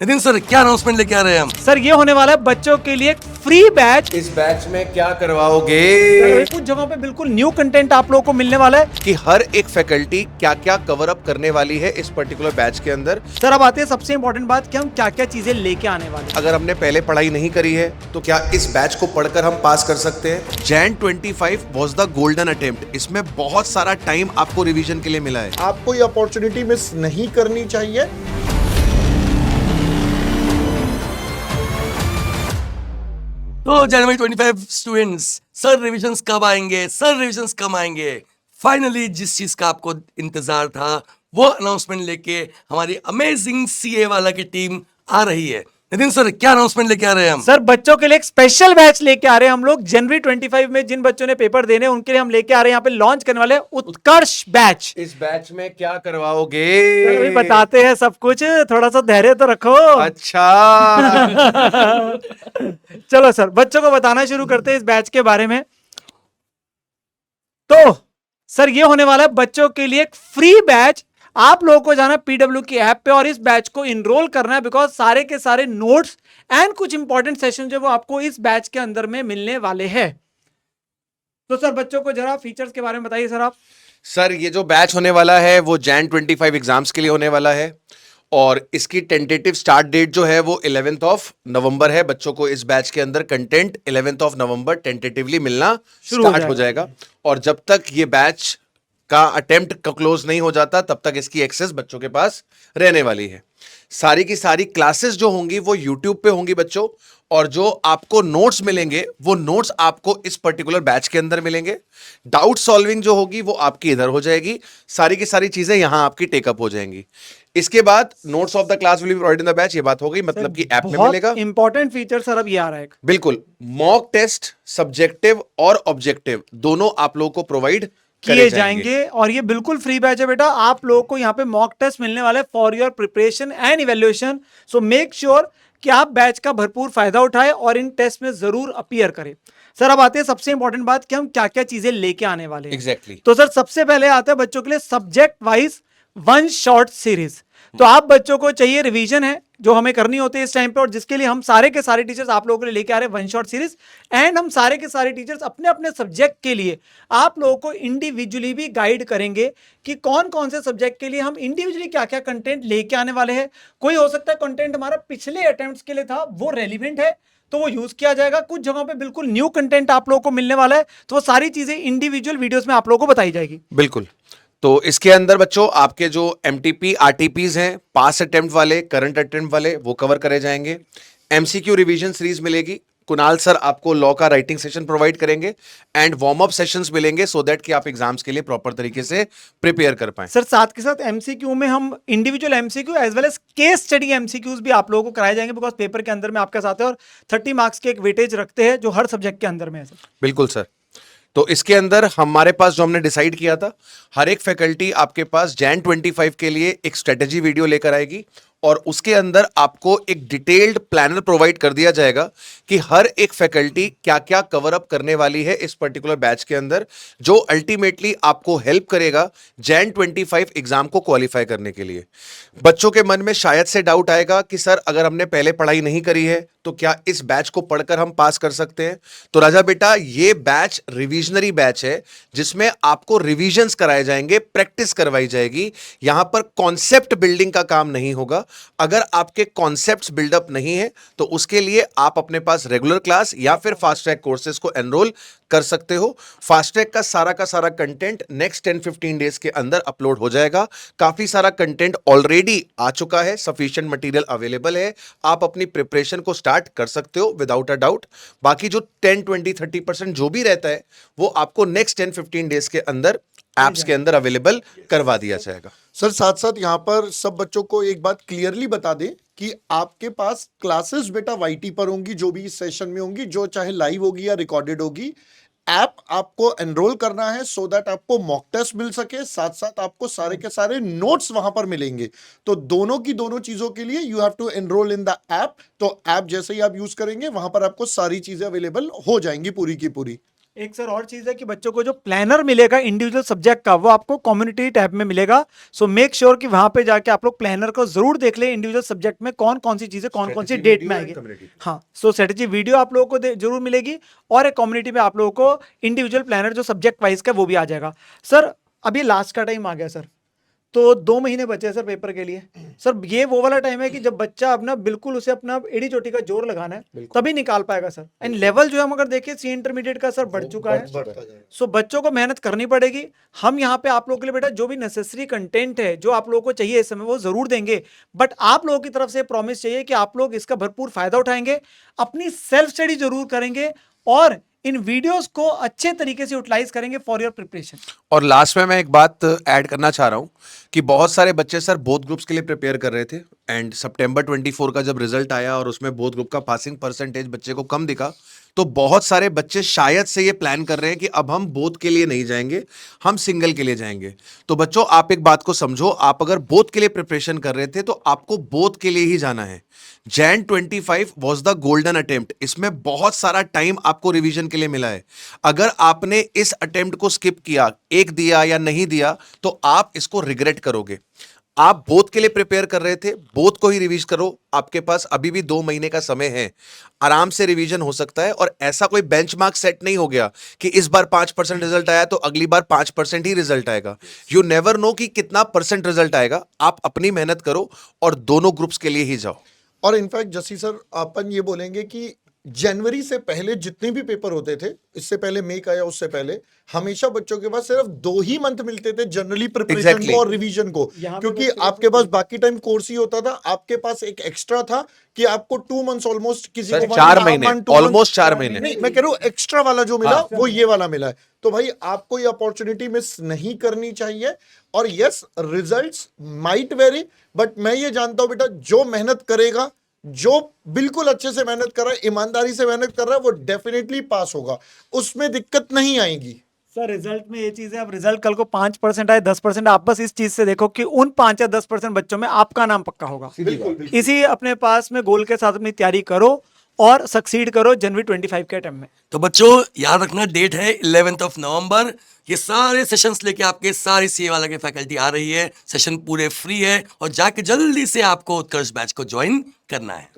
Nitin sir, क्या announcement लेके आ रहे हैं हम? सर ये होने वाला है बच्चों के लिए एक फ्री बैच। इस बैच में क्या करवाओगे कुछ जगहों पे बिल्कुल न्यू कंटेंट आप लोगों को मिलने वाला है। कि हर एक फैकल्टी क्या क्या कवर अप करने वाली है इस पर्टिकुलर बैच के अंदर। सर अब आते हैं सबसे इंपॉर्टेंट बात कि हम क्या क्या चीजें लेके आने वाले हैं। अगर हमने पहले पढ़ाई नहीं करी है तो क्या इस बैच को पढ़कर हम पास कर सकते हैं। Jain 25 was the golden attempt. इसमें बहुत सारा टाइम आपको रिवीजन के लिए मिला है। आपको ये अपॉर्चुनिटी मिस नहीं करनी चाहिए। तो जनवरी 25 स्टूडेंट्स, सर रिविजन्स कब आएंगे? सर रिविजन्स कब आएंगे? फाइनली जिस चीज का आपको इंतजार था वो अनाउंसमेंट लेके हमारी अमेजिंग सीए वाला की टीम आ रही है। नितिन सर, क्या अनाउंसमेंट लेके आ रहे हैं हम? सर बच्चों के लिए एक स्पेशल बैच लेके आ रहे हैं हम लोग। जनवरी 25 में जिन बच्चों ने पेपर देने उनके लिए हम लेके आ रहे हैं, यहाँ पे लॉन्च करने वाले हैं उत्कर्ष बैच। इस बैच में क्या करवाओगे? अभी बताते हैं सब कुछ, थोड़ा सा धैर्य तो रखो। अच्छा चलो सर बच्चों को बताना शुरू करते हैं इस बैच के बारे में। तो सर ये होने वाला है बच्चों के लिए एक फ्री बैच। आप लोगों को जाना पीडब्ल्यू की ऐप पे और इस बैच को इनरोल करना है, बिकॉज सारे के सारे नोट्स एंड कुछ इंपॉर्टेंट सेशन जो वो आपको इस बैच के अंदर में मिलने वाले हैं। तो सर बच्चों को जरा फीचर्स के बारे में बताइए सर आप। सर ये जो बैच होने वाला है वो जैन 25 एग्जाम्स के लिए होने वाला है और इसकी टेंटेटिव स्टार्ट डेट जो है वो 11th ऑफ नवंबर है। बच्चों को इस बैच के अंदर content 11th of November tentatively मिलना स्टार्ट हो जाएगा और जब तक ये बैच का अटेम्प्ट क्लोज नहीं हो जाता तब तक इसकी एक्सेस बच्चों के पास रहने वाली है। सारी की सारी क्लासेस जो होंगी वो यूट्यूब पे होंगी बच्चों, और जो आपको नोट्स मिलेंगे वो नोट्स आपको इस पर्टिकुलर बैच के अंदर मिलेंगे। डाउट सॉल्विंग जो होगी वो आपकी इधर हो जाएगी। सारी की सारी चीजें यहां आपकी टेकअप हो जाएंगी। इसके बाद notes of the class will be provided in the batch. ये बात हो गई, मतलब कि ऐप में मिलेगा। इंपॉर्टेंट फीचर सर अब ये आ रहा है। बिल्कुल, मॉक टेस्ट सब्जेक्टिव और ऑब्जेक्टिव दोनों आप लोगों को प्रोवाइड किए जाएंगे और ये बिल्कुल फ्री बैच है बेटा। आप लोगों को यहाँ पे मॉक टेस्ट मिलने वाला है for your preparation and evaluation. So make sure कि आप बैच का भरपूर फायदा उठाएं और इन टेस्ट में जरूर अपीयर करें। सर अब आते हैं सबसे इंपॉर्टेंट बात कि हम क्या क्या चीजें लेके आने वाले हैं। एग्जैक्टली। तो सर सबसे पहले आता है बच्चों के लिए subject wise one short series. तो आप बच्चों को चाहिए रिवीजन है जो हमें करनी होती है इस टाइम पे, और जिसके लिए हम सारे के सारे टीचर्स आप लोगों के लिए लेके आ रहे हैं वन शॉट सीरीज। एंड हम सारे के सारे टीचर्स अपने अपने सब्जेक्ट के लिए आप लोगों को इंडिविजुअली भी गाइड करेंगे कि कौन कौन से सब्जेक्ट के लिए हम इंडिविजुअली क्या क्या कंटेंट लेके आने वाले हैं। कोई हो सकता है कंटेंट हमारा पिछले अटेम्प्ट्स के लिए था वो रेलिवेंट है तो वो यूज किया जाएगा। कुछ जगहों पे बिल्कुल न्यू कंटेंट आप लोगों को मिलने वाला है, तो वो सारी चीजें इंडिविजुअल वीडियोस में आप लोगों को बताई जाएगी। बिल्कुल। तो इसके अंदर बच्चों आपके जो एमटीपी आरटीपीज हैं, पास अटेम्प्ट वाले, करंट अटेम्प्ट वाले, वो कवर करे जाएंगे। एमसीक्यू रिवीजन सीरीज मिलेगी। कुणाल सर आपको लॉ का राइटिंग सेशन प्रोवाइड करेंगे एंड वार्म अप सेशंस मिलेंगे सो दैट कि आप एग्जाम्स के लिए प्रॉपर तरीके से प्रिपेयर कर पाएं। सर साथ के साथ एमसीक्यू में हम individual MCQ as well as case study MCQs भी आप लोगों को कराए जाएंगे, बिकॉज पेपर के अंदर में आपके साथ है और 30 मार्क्स के एक वेटेज रखते हैं जो हर सब्जेक्ट के अंदर में है सर। बिल्कुल सर। तो इसके अंदर हमारे पास जो हमने डिसाइड किया था, हर एक फैकल्टी आपके पास जैन 25 के लिए एक स्ट्रेटेजी वीडियो लेकर आएगी और उसके अंदर आपको एक डिटेल्ड प्लानर प्रोवाइड कर दिया जाएगा कि हर एक फैकल्टी क्या क्या कवर अप करने वाली है इस पर्टिकुलर बैच के अंदर, जो अल्टीमेटली आपको हेल्प करेगा जैन 25 एग्जाम को क्वालिफाई करने के लिए। बच्चों के मन में शायद से डाउट आएगा कि सर अगर हमने पहले पढ़ाई नहीं करी है तो क्या इस बैच को पढ़कर हम पास कर सकते हैं? तो राजा बेटा ये बैच रिविजनरी बैच है जिसमें आपको रिविजन्स कराए जाएंगे, प्रैक्टिस करवाई जाएगी। यहां पर कॉन्सेप्ट बिल्डिंग का काम नहीं होगा। अगर आपके कॉन्सेप्ट्स बिल्डअप नहीं है तो उसके लिए आप अपने पास रेगुलर क्लास या फिर फास्ट ट्रैक कोर्सेज को एनरोल कर सकते हो। फास्ट ट्रैक का सारा कंटेंट नेक्स्ट 10-15 डेज के अंदर अपलोड हो जाएगा। काफी सारा कंटेंट ऑलरेडी आ चुका है, सफिशिएंट मटेरियल अवेलेबल है। आप अपनी प्रिपरेशन को स्टार्ट कर सकते हो विदाउट अ डाउट। बाकी जो 10-20-30% जो भी रहता है वो आपको नेक्स्ट 10-15 डेज के अंदर एप्स के अंदर अवेलेबल करवा दिया जाएगा। सर साथ साथ यहाँ पर सब बच्चों को एक बात क्लियरली बता दें कि आपके पास क्लासेस बेटा वाईटी पर होंगी, जो भी इस सेशन में होंगी, जो चाहे लाइव होगी या रिकॉर्डेड होगी। ऐप आपको एनरोल करना है सो दैट आपको मॉक टेस्ट मिल सके, साथ साथ आपको सारे के सारे नोट्स वहां पर मिलेंगे। तो दोनों की दोनों चीजों के लिए you have to enrol in the app. तो ऐप जैसे ही आप यूज करेंगे वहां पर आपको सारी चीजें अवेलेबल हो जाएंगी पूरी की पूरी। एक सर और चीज है कि बच्चों को जो प्लानर मिलेगा इंडिविजुअल सब्जेक्ट का वो आपको कम्युनिटी टैब में मिलेगा। सो मेक श्योर कि वहां पे जाके आप लोग प्लानर को जरूर देख ले, इंडिविजुअल सब्जेक्ट में कौन कौन सी चीजें कौन कौन सी Strategy डेट video में and आएगी। community। हाँ, सो स्ट्रेटेजी वीडियो आप लोगों को जरूर मिलेगी और एक कम्युनिटी में आप लोगों को इंडिविजुअल प्लानर जो सब्जेक्ट वाइज का वो भी आ जाएगा। सर अभी लास्ट का टाइम आ गया सर, तो 2 महीने बचे हैं सर पेपर के लिए। सर ये वो वाला टाइम है कि जब बच्चा अपना बिल्कुल उसे अपना एड़ी चोटी का जोर लगाना है तभी निकाल पाएगा सर। एंड लेवल जो हम अगर देखें सी इंटरमीडिएट का सर बढ़ चुका है। सो बच्चों को मेहनत करनी पड़ेगी। हम यहाँ पे आप लोगों के लिए बेटा जो भी नेसेसरी कंटेंट है जो आप लोगों को चाहिए इस समय वो जरूर देंगे, बट आप लोगों की तरफ से प्रॉमिस चाहिए कि आप लोग इसका भरपूर फायदा उठाएंगे, अपनी सेल्फ स्टडी जरूर करेंगे और इन वीडियोस को अच्छे तरीके से यूटिलाइज करेंगे फॉर योर प्रिपरेशन। और लास्ट में मैं एक बात ऐड करना चाह रहा हूं कि बहुत सारे बच्चे सर बोथ ग्रुप्स के लिए प्रिपेयर कर रहे थे एंड सितंबर 24 का जब रिजल्ट आया और उसमें बोथ ग्रुप का पासिंग परसेंटेज बच्चे को कम दिखा, तो बहुत सारे बच्चे शायद से ये प्लान कर रहे हैं कि अब हम बोथ के लिए नहीं जाएंगे, हम सिंगल के लिए जाएंगे। तो बच्चों आप एक बात को समझो, आप अगर बोथ के लिए प्रिपरेशन कर रहे थे तो आपको बोथ के लिए ही जाना है। Jan 25 was the golden attempt, इसमें बहुत सारा टाइम आपको रिवीजन के लिए मिला है। अगर आपने इस अटेम्प्ट को स्किप किया, एक दिया या नहीं दिया, तो आप इसको रिग्रेट करोगे। आप बोथ के लिए प्रिपेयर कर रहे थे, बोथ को ही रिवीज करो। आपके पास अभी भी 2 महीने का समय है, आराम से रिवीजन हो सकता है। और ऐसा कोई बेंचमार्क सेट नहीं हो गया कि इस बार 5% रिजल्ट आया तो अगली बार 5% ही रिजल्ट आएगा। यू नेवर नो कि कितना परसेंट रिजल्ट आएगा। आप अपनी मेहनत करो और दोनों ग्रुप्स के लिए ही जाओ। और इनफैक्ट जसी सर अपन ये बोलेंगे कि जनवरी से पहले जितने भी पेपर होते थे, इससे पहले मई का या उससे पहले, हमेशा बच्चों के पास सिर्फ 2 ही मंथ मिलते थे जनरली प्रिपरेशन Exactly. को और रिवीजन को, यहाँ पे क्योंकि बच्चे आपके पास बाकी टाइम कोर्स ही होता था। आपके पास एक एक्स्ट्रा था कि आपको 2 मंथ्स ऑलमोस्ट किसी सर, को 4 महीने, almost 4 महीने। नहीं, मैं कह रहा हूँ एक्स्ट्रा वाला जो मिला हाँ। वो ये वाला मिला है। तो भाई आपको ये अपॉर्चुनिटी मिस नहीं करनी चाहिए। और yes, results might very, but मैं ये जानता हूं बेटा जो मेहनत करेगा, जो बिल्कुल अच्छे से मेहनत कर रहा है, ईमानदारी से मेहनत कर रहा है, वो डेफिनेटली पास होगा, उसमें दिक्कत नहीं आएगी। सर रिजल्ट में ये चीज है, अब रिजल्ट कल को 5% आए 10%, आप बस इस चीज से देखो कि उन 5 या 10% बच्चों में आपका नाम पक्का होगा। इसी अपने पास में गोल के साथ अपनी तैयारी करो और सक्सीड करो जनवरी 25 के अटेम्प्ट में। तो बच्चों याद रखना, डेट है 11 नवंबर। ये सारे सेशंस लेके आपके सारी सीए वाला की फैकल्टी आ रही है। सेशन पूरे फ्री है और जाके जल्दी से आपको उत्कर्ष बैच को ज्वाइन करना है।